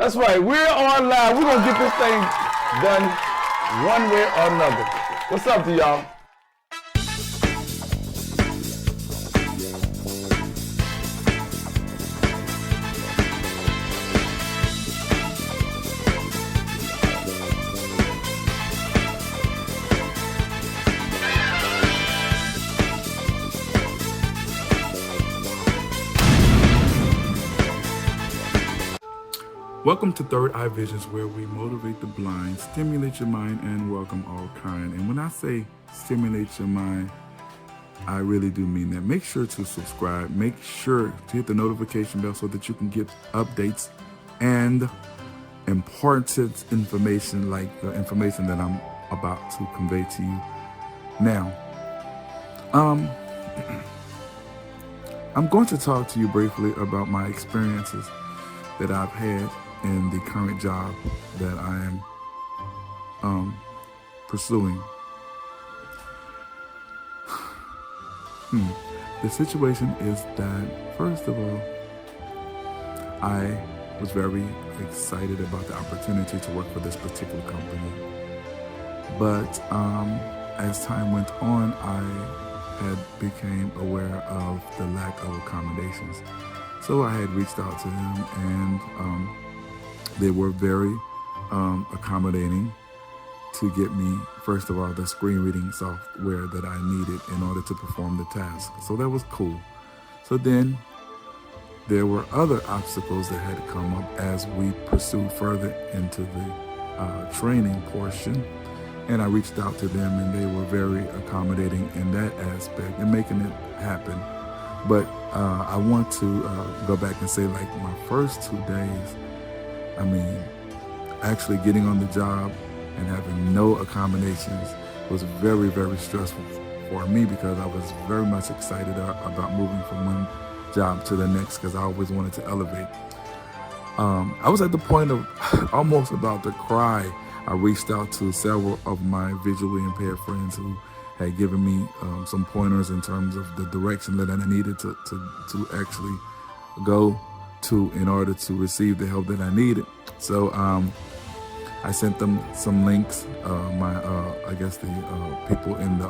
That's right. We're on live. We're gonna get this thing done one way or another. What's up to y'all? Welcome to Third Eye Visions, where we motivate the blind, stimulate your mind, and welcome all kind. And when I say stimulate your mind, I really do mean that. Make sure to subscribe. Make sure to hit the notification bell so that you can get updates and important information like the information that I'm about to convey to you now. I'm going to talk to you briefly about my experiences that I've had in the current job that I am pursuing. The situation is that, first of all, I was very excited about the opportunity to work for this particular company. But as time went on, I had became aware of the lack of accommodations. So I had reached out to them, and they were very accommodating to get me, first of all, the screen reading software that I needed in order to perform the task. So that was cool. So then there were other obstacles that had come up as we pursued further into the training portion. And I reached out to them, and they were very accommodating in that aspect and making it happen. But I want to go back and say, like, my first 2 days, I mean, actually getting on the job and having no accommodations was very, very stressful for me, because I was very much excited about moving from one job to the next, because I always wanted to elevate. I was at the point of almost about to cry. I reached out to several of my visually impaired friends who had given me some pointers in terms of the direction that I needed to actually go to in order to receive the help that I needed. So I sent them some links. I guess the people in the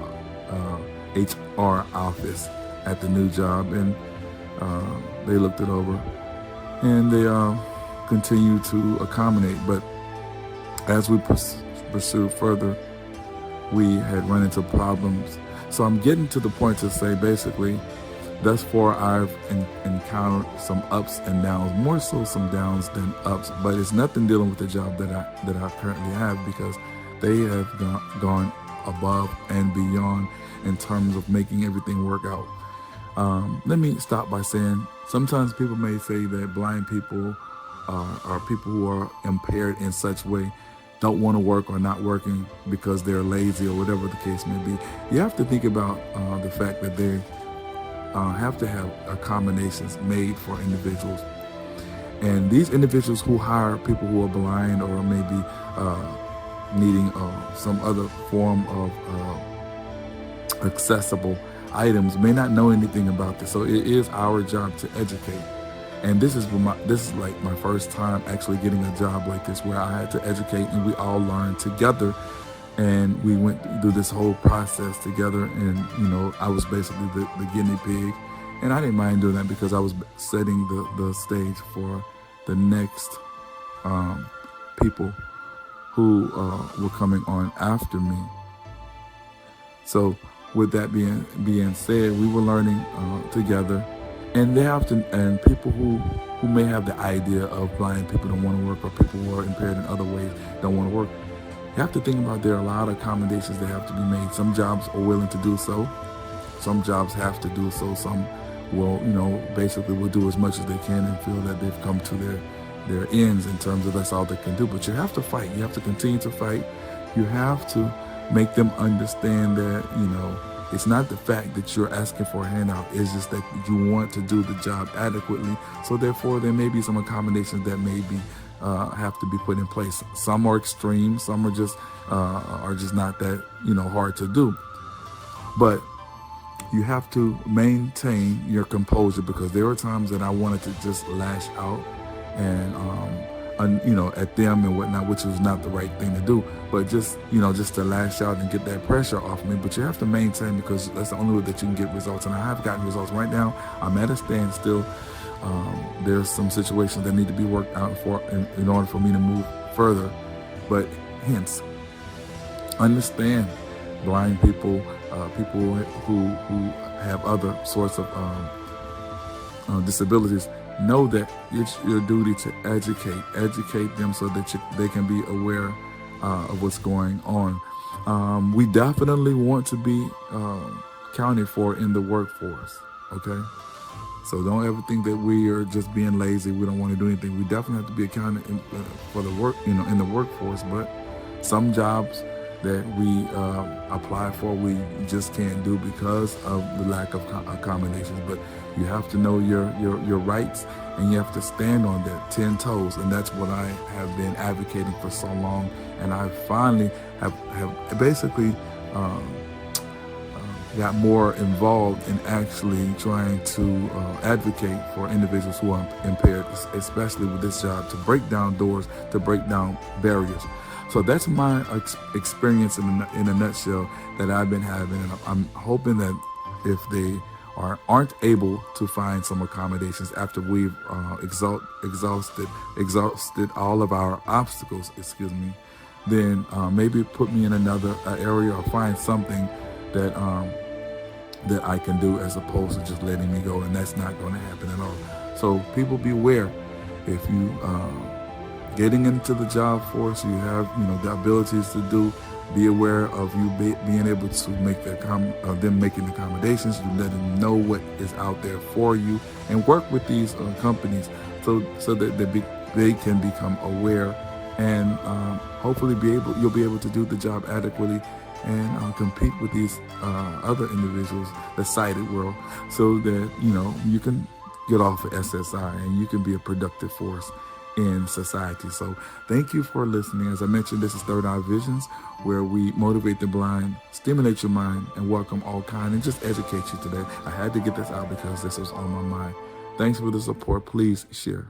HR office at the new job, and they looked it over, and they continue to accommodate. But as we pursued further, we had run into problems. So I'm getting to the point to say, basically, thus far I've encountered some ups and downs, more so some downs than ups, but it's nothing dealing with the job that I currently have, because they have gone above and beyond in terms of making everything work out. Let me stop by saying, sometimes people may say that blind people are people who are impaired in such way don't want to work or not working because they're lazy or whatever the case may be. You have to think about the fact that they have to have accommodations made for individuals. And these individuals who hire people who are blind or maybe needing some other form of accessible items may not know anything about this. So it is our job to educate. And this is like my first time actually getting a job like this, where I had to educate, and we all learned together. And we went through this whole process together, and I was basically the guinea pig, and I didn't mind doing that because I was setting the stage for the next people who were coming on after me. So with that being said, we were learning together. And and people who may have the idea of blind people don't want to work, or people who are impaired in other ways don't want to work. You have to think about there are a lot of accommodations that have to be made. Some jobs are willing to do so. Some jobs have to do so. Some will, basically will do as much as they can and feel that they've come to their ends in terms of that's all they can do. But you have to fight. You have to continue to fight. You have to make them understand that, it's not the fact that you're asking for a handout. It's just that you want to do the job adequately. So therefore, there may be some accommodations that maybe have to be put in place. Some are extreme. Some are just not that hard to do. But you have to maintain your composure, because there were times that I wanted to just lash out, and at them and whatnot, which was not the right thing to do. But just to lash out and get that pressure off me. But you have to maintain, because that's the only way that you can get results. And I have gotten results. Right now, I'm at a standstill. There's some situations that need to be worked out in order for me to move further. But hence, understand blind people, people who have other sorts of disabilities. Know that it's your duty to educate them so that they can be aware of what's going on. We definitely want to be counted for in the workforce, okay? So don't ever think that we are just being lazy. We don't want to do anything. We definitely have to be accounted for the work, in the workforce. But some jobs that we apply for, we just can't do because of the lack of accommodations. But you have to know your rights, and you have to stand on that 10 toes. And that's what I have been advocating for so long. And I finally have basically got more involved in actually trying to advocate for individuals who are impaired, especially with this job, to break down doors, to break down barriers. So that's my experience in a nutshell that I've been having. And I'm hoping that if they aren't able to find some accommodations after we've exhausted all of our obstacles, then maybe put me in another area, or find something that I can do, as opposed to just letting me go. And that's not going to happen at all. So people, beware. If you getting into the job force, you have the abilities to do. Be aware of you being able to make them making accommodations. You let them know what is out there for you, and work with these companies so that they can become aware, and hopefully you'll be able to do the job adequately and compete with these other individuals, the sighted world, so that you can get off of SSI and you can be a productive force in society. So thank you for listening. As I mentioned, this is Third Eye Visions, where we motivate the blind, stimulate your mind, and welcome all kind, and just educate you today. I had to get this out because this was on my mind. Thanks for the support. Please share.